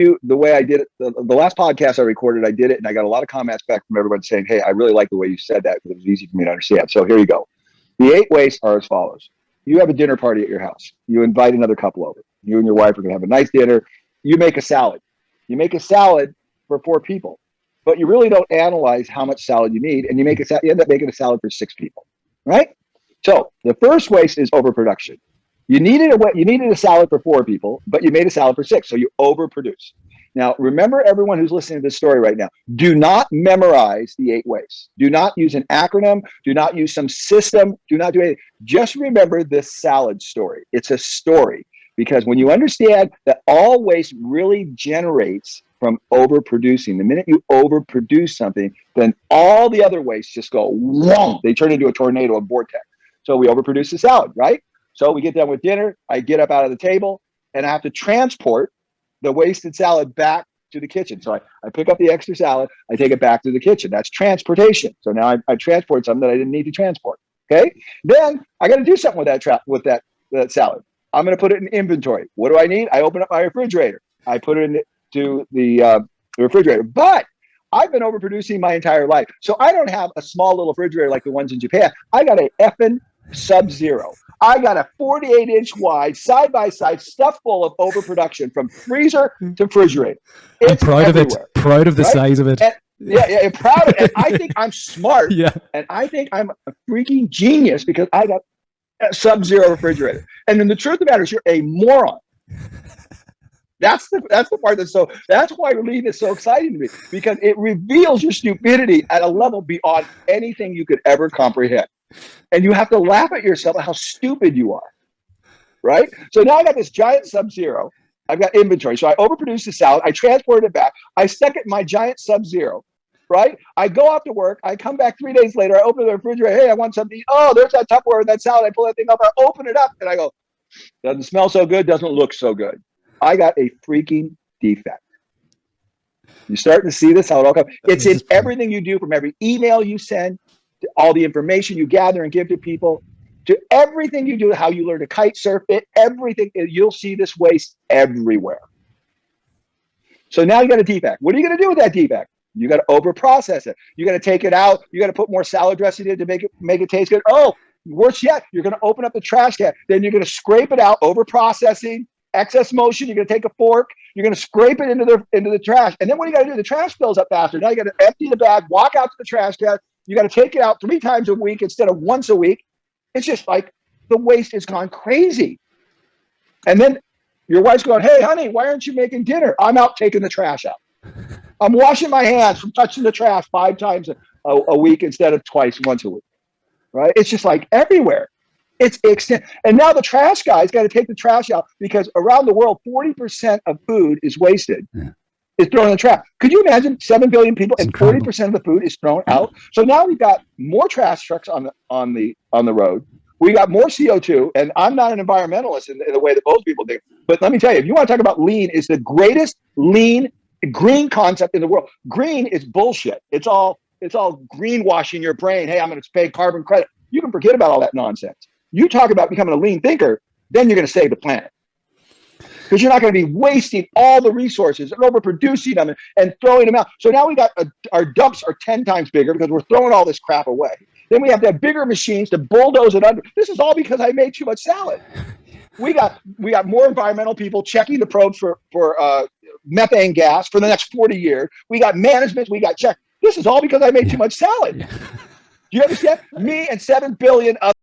you the way I did it. The last podcast I recorded, I did it, and I got a lot of comments back from everyone saying, hey, I really like the way you said that because it was easy for me to understand. So here you go. The 8 wastes are as follows. You have a dinner party at your house. You invite another couple over. You and your wife are going to have a nice dinner. You make a salad. You make a salad for 4 people, but you really don't analyze how much salad you need, and you end up making a salad for 6 people, right? So the first waste is overproduction. You needed a salad for 4 people, but you made a salad for 6, so you overproduce. Now, remember, everyone who's listening to this story right now, do not memorize the 8 wastes. Do not use an acronym. Do not use some system. Do not do anything. Just remember this salad story. It's a story, because when you understand that all waste really generates from overproducing, the minute you overproduce something, then all the other wastes just go, whoa, they turn into a tornado, a vortex. So we overproduce the salad, right? So we get done with dinner. I get up out of the table, and I have to transport the wasted salad back to the kitchen. So I pick up the extra salad, I take it back to the kitchen. That's transportation. So now I transport something that I didn't need to transport. Okay. Then I got to do something with that salad. I'm going to put it in inventory. What do I need? I open up my refrigerator. I put it into the refrigerator. But I've been overproducing my entire life. So I don't have a small little refrigerator like the ones in Japan. I got a effing Sub-Zero. I got a 48-inch wide, side-by-side, stuff full of overproduction from freezer to refrigerator. I'm proud everywhere. Of it. Proud of the size of it. And, yeah, proud of it. And I think I'm smart. Yeah. And I think I'm a freaking genius because I got a Sub-Zero refrigerator. And then the truth of the matter is, you're a moron. That's the part that's why Lean is so exciting to me, because it reveals your stupidity at a level beyond anything you could ever comprehend. And you have to laugh at yourself at how stupid you are, right? So now I got this giant Sub-Zero. I've got inventory. So I overproduced the salad. I transported it back. I stuck it in my giant Sub-Zero, right? I go off to work. I come back 3 days later. I open the refrigerator. Hey, I want something. Oh, there's that Tupperware, that salad. I pull that thing up. I open it up, and I go, doesn't smell so good. Doesn't look so good. I got a freaking defect. You starting to see this? How it all comes? It's in everything you do, from every email you send, to all the information you gather and give to people, to everything you do, how you learn to kite surf it, everything. You'll see this waste everywhere. So now you got a defect. What are you going to do with that defect? You got to overprocess it. You got to take it out. You got to put more salad dressing in to make it taste good. Oh, worse yet, you're going to open up the trash can. Then you're going to scrape it out. Overprocessing, excess motion. You're going to take a fork. You're going to scrape it into the trash. And then what you got to do? The trash fills up faster. Now you got to empty the bag, walk out to the trash can. You got to take it out 3 times a week instead of once a week. It's just like the waste has gone crazy. And then your wife's going, hey, honey, why aren't you making dinner? I'm out taking the trash out. I'm washing my hands from touching the trash 5 times a week instead of once a week. Right? It's just like everywhere. It's extent. And now the trash guy's got to take the trash out, because around the world, 40% of food is wasted. Yeah. Is thrown in the trash. Could you imagine 7 billion people and 40% of the food is thrown out? So now we've got more trash trucks on the road. We got more CO2, and I'm not an environmentalist in the way that most people do. But let me tell you, if you want to talk about lean, it's the greatest lean green concept in the world. Green is bullshit. It's all greenwashing your brain. Hey, I'm going to pay carbon credit. You can forget about all that nonsense. You talk about becoming a lean thinker, then you're going to save the planet. Because you're not going to be wasting all the resources and overproducing them and throwing them out. So now we got our dumps are 10 times bigger because we're throwing all this crap away. Then we have to have bigger machines to bulldoze it under. This is all because I made too much salad. We got more environmental people checking the probes for methane gas for the next 40 years. We got management. We got check. This is all because I made too much salad. Do you understand? Me and 7 billion other